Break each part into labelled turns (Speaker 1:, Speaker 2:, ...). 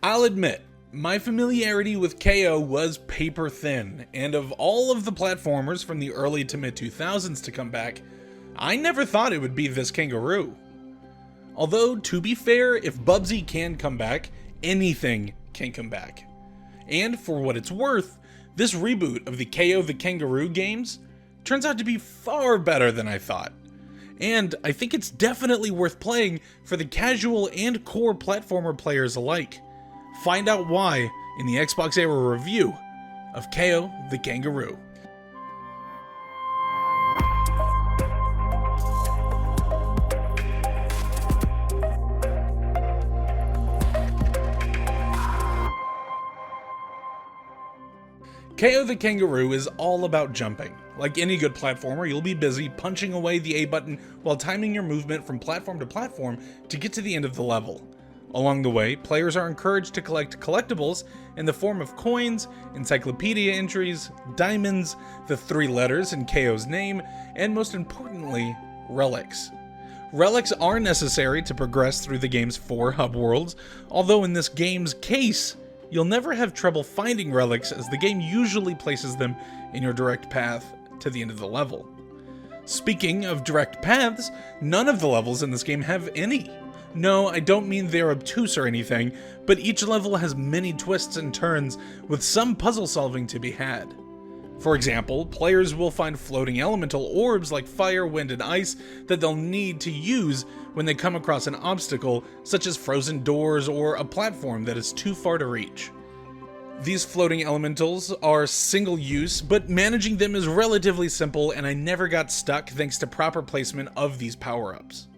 Speaker 1: I'll admit, my familiarity with KO was paper thin, and of all of the platformers from the early to mid 2000s to come back, I never thought it would be this kangaroo. Although, to be fair, if Bubsy can come back, anything can come back. And for what it's worth, this reboot of the Kao The Kangaroo games turns out to be far better than I thought. And I think it's definitely worth playing for the casual and core platformer players alike. Find out why in the XboxEra review of Kao The Kangaroo. Kao The Kangaroo is all about jumping. Like any good platformer, you'll be busy punching away the A button while timing your movement from platform to platform to get to the end of the level. Along the way, players are encouraged to collect collectibles in the form of coins, encyclopedia entries, diamonds, the 3 letters in Kao's name, and most importantly, relics. Relics are necessary to progress through the game's 4 hub worlds, although in this game's case, you'll never have trouble finding relics as the game usually places them in your direct path to the end of the level. Speaking of direct paths, none of the levels in this game have any. No, I don't mean they're obtuse or anything, but each level has many twists and turns with some puzzle solving to be had. For example, players will find floating elemental orbs like fire, wind, and ice that they'll need to use when they come across an obstacle, such as frozen doors or a platform that is too far to reach. These floating elementals are single use, but managing them is relatively simple, and I never got stuck thanks to proper placement of these power-ups.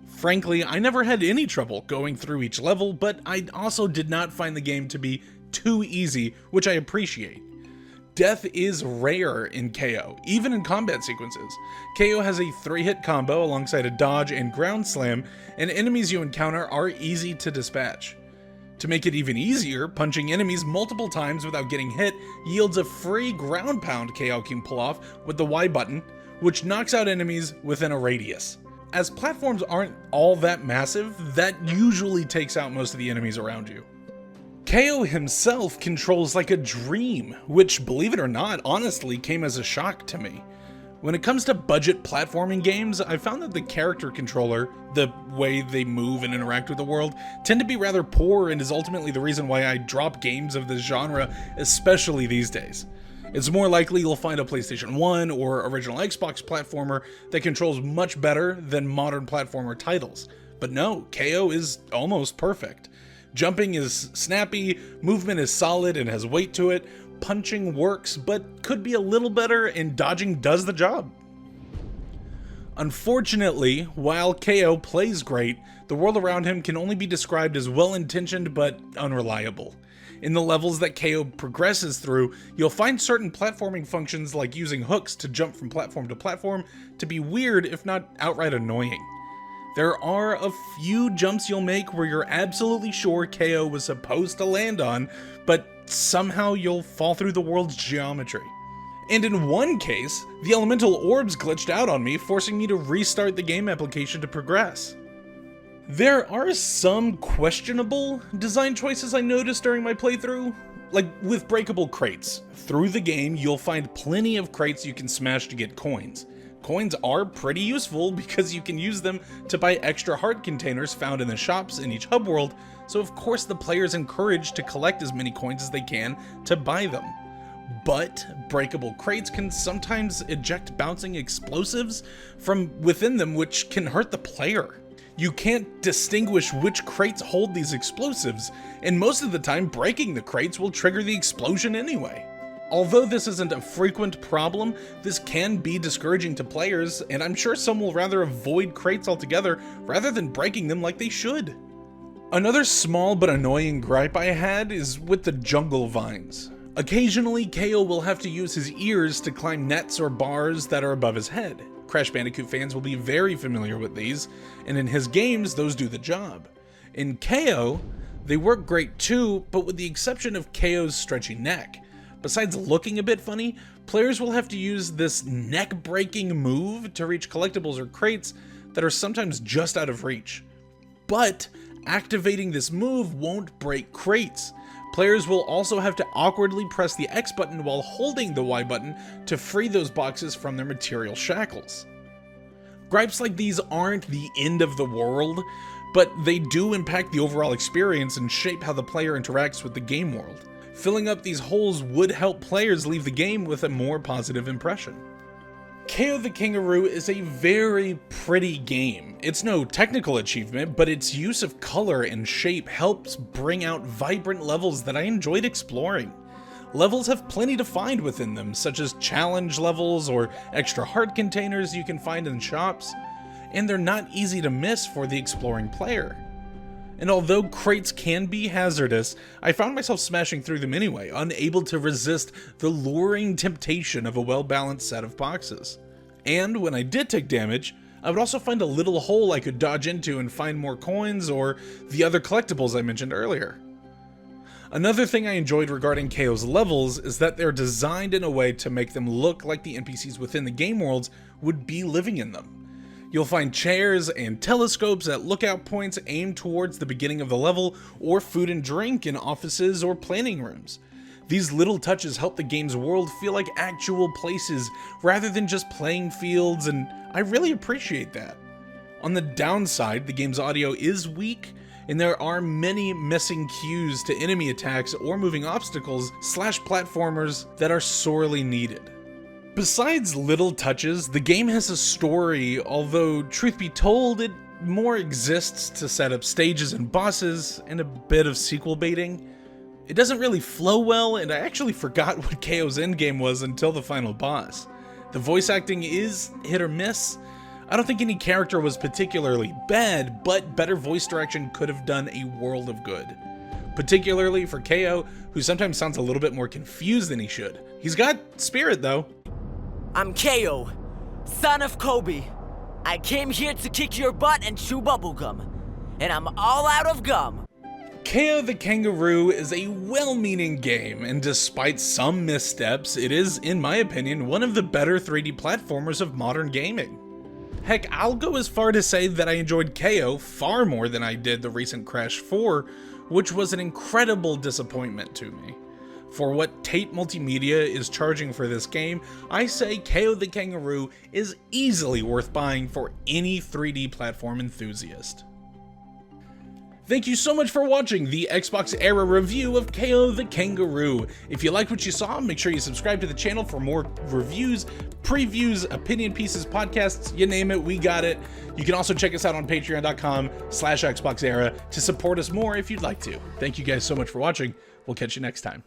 Speaker 1: Frankly, I never had any trouble going through each level, but I also did not find the game to be too easy, which I appreciate. Death is rare in KO, even in combat sequences. KO has a 3-hit combo alongside a dodge and ground slam, and enemies you encounter are easy to dispatch. To make it even easier, punching enemies multiple times without getting hit yields a free ground pound KO can pull off with the Y button, which knocks out enemies within a radius. As platforms aren't all that massive, that usually takes out most of the enemies around you. Kao himself controls like a dream, which, believe it or not, honestly came as a shock to me. When it comes to budget platforming games, I found that the character controller, the way they move and interact with the world, tend to be rather poor and is ultimately the reason why I drop games of this genre, especially these days. It's more likely you'll find a PlayStation 1 or original Xbox platformer that controls much better than modern platformer titles. But no, Kao is almost perfect. Jumping is snappy, movement is solid and has weight to it, punching works but could be a little better, and dodging does the job. Unfortunately, while Kao plays great, the world around him can only be described as well-intentioned but unreliable. In the levels that Kao progresses through, you'll find certain platforming functions like using hooks to jump from platform to platform to be weird, if not outright annoying. There are a few jumps you'll make where you're absolutely sure Kao was supposed to land on, but somehow you'll fall through the world's geometry. And in one case, the elemental orbs glitched out on me, forcing me to restart the game application to progress. There are some questionable design choices I noticed during my playthrough, like with breakable crates. Through the game, you'll find plenty of crates you can smash to get coins. Coins are pretty useful because you can use them to buy extra heart containers found in the shops in each hub world, so of course the player's encouraged to collect as many coins as they can to buy them. But breakable crates can sometimes eject bouncing explosives from within them, which can hurt the player. You can't distinguish which crates hold these explosives, and most of the time breaking the crates will trigger the explosion anyway. Although this isn't a frequent problem, this can be discouraging to players, and I'm sure some will rather avoid crates altogether rather than breaking them like they should. Another small but annoying gripe I had is with the jungle vines. Occasionally, Kao will have to use his ears to climb nets or bars that are above his head. Crash Bandicoot fans will be very familiar with these, and in his games, those do the job. In Kao, they work great too, but with the exception of Kao's stretchy neck. Besides looking a bit funny, players will have to use this neck-breaking move to reach collectibles or crates that are sometimes just out of reach. But Activating this move won't break crates. Players will also have to awkwardly press the X button while holding the Y button to free those boxes from their material shackles. Gripes like these aren't the end of the world, but they do impact the overall experience and shape how the player interacts with the game world. Filling up these holes would help players leave the game with a more positive impression. Kao The Kangaroo is a very pretty game. It's no technical achievement, but its use of color and shape helps bring out vibrant levels that I enjoyed exploring. Levels have plenty to find within them, such as challenge levels or extra heart containers you can find in shops, and they're not easy to miss for the exploring player. And although crates can be hazardous, I found myself smashing through them anyway, unable to resist the luring temptation of a well-balanced set of boxes. And when I did take damage, I would also find a little hole I could dodge into and find more coins or the other collectibles I mentioned earlier. Another thing I enjoyed regarding Kao's levels is that they're designed in a way to make them look like the NPCs within the game worlds would be living in them. You'll find chairs and telescopes at lookout points aimed towards the beginning of the level, or food and drink in offices or planning rooms. These little touches help the game's world feel like actual places rather than just playing fields, and I really appreciate that. On the downside, the game's audio is weak, and there are many missing cues to enemy attacks or moving obstacles / platformers that are sorely needed. Besides little touches, the game has a story, although truth be told, it more exists to set up stages and bosses, and a bit of sequel baiting. It doesn't really flow well, and I actually forgot what Kao's endgame was until the final boss. The voice acting is hit or miss. I don't think any character was particularly bad, but better voice direction could have done a world of good. Particularly for Kao, who sometimes sounds a little bit more confused than he should. He's got spirit though.
Speaker 2: I'm Kao, son of Kobe. I came here to kick your butt and chew bubblegum, and I'm all out of gum.
Speaker 1: Kao The Kangaroo is a well-meaning game, and despite some missteps, it is, in my opinion, one of the better 3D platformers of modern gaming. Heck, I'll go as far to say that I enjoyed Kao far more than I did the recent Crash 4, which was an incredible disappointment to me. For what Tate Multimedia is charging for this game, I say Kao The Kangaroo is easily worth buying for any 3D platform enthusiast. Thank you so much for watching the XboxEra review of Kao The Kangaroo. If you liked what you saw, make sure you subscribe to the channel for more reviews, previews, opinion pieces, podcasts, you name it, we got it. You can also check us out on patreon.com/XboxEra to support us more if you'd like to. Thank you guys so much for watching. We'll catch you next time.